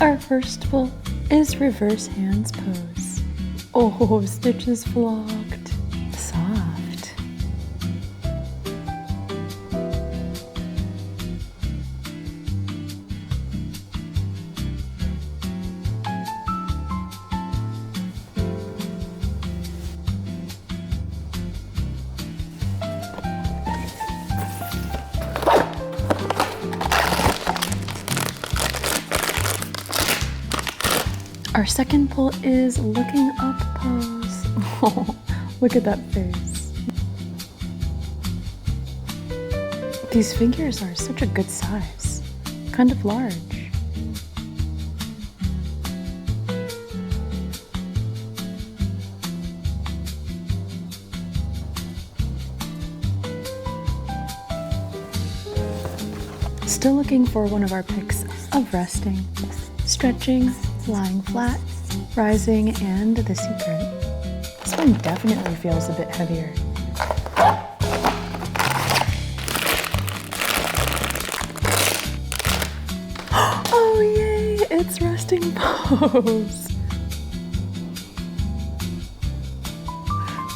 Our first pull is reverse hands pose. Oh, stitches flocked. Soft. Our second pull is looking up pose. Oh, look at that face. These figures are such a good size, kind of large. Still looking for one of our picks of resting, stretching, lying flat, rising, and the secret. This one definitely feels a bit heavier. Oh yay, it's resting pose.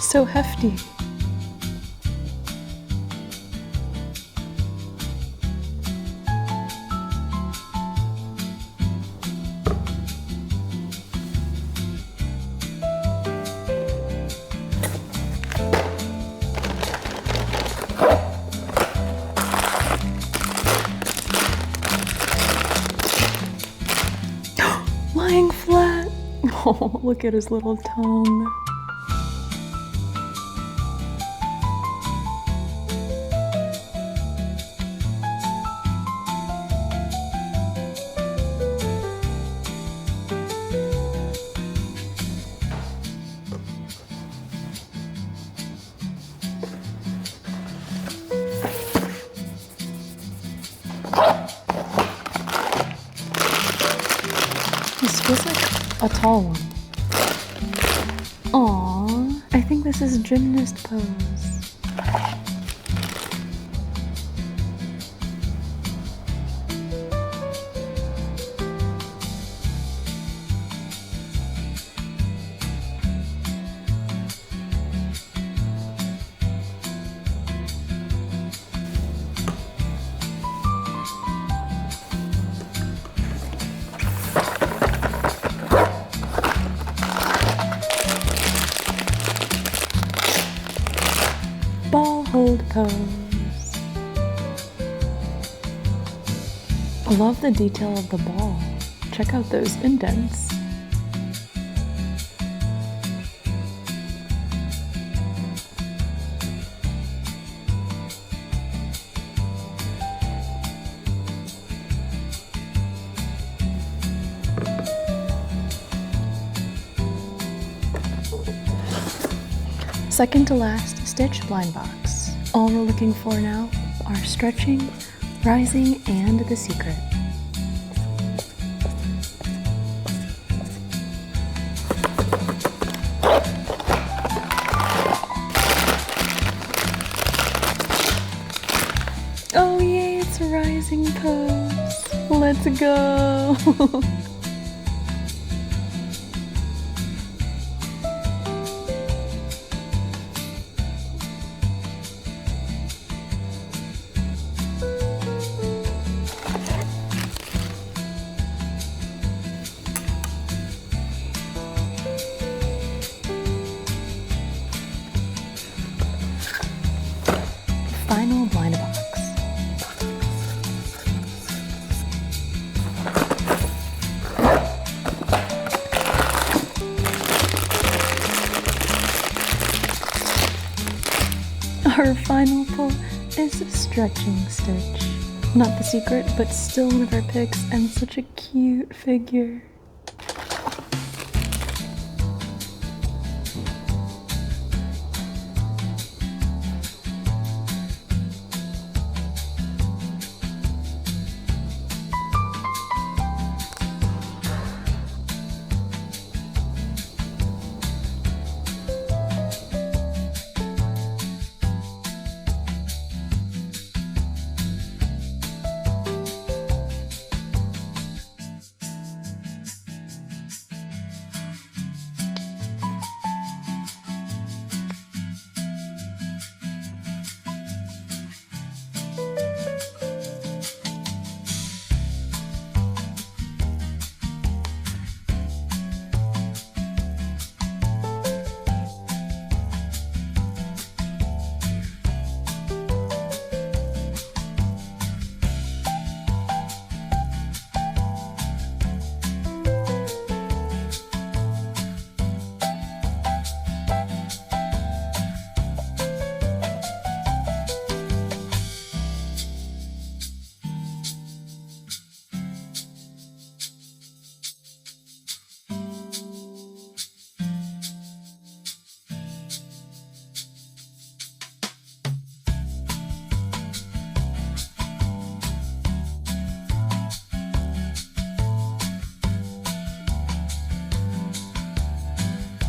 So hefty. Lying flat. Oh, look at his little tongue. This feels like a tall one. Aww, I think this is gymnast pose. Ball hold pose. Love the detail of the ball. Check out those indents. Second to last stitch blind box. All we're looking for now are stretching, rising, and the secret. Oh yay, it's a rising pose. Let's go. Final blind box. Our final pull is a stretching stitch. Not the secret, but still one of our picks and such a cute figure.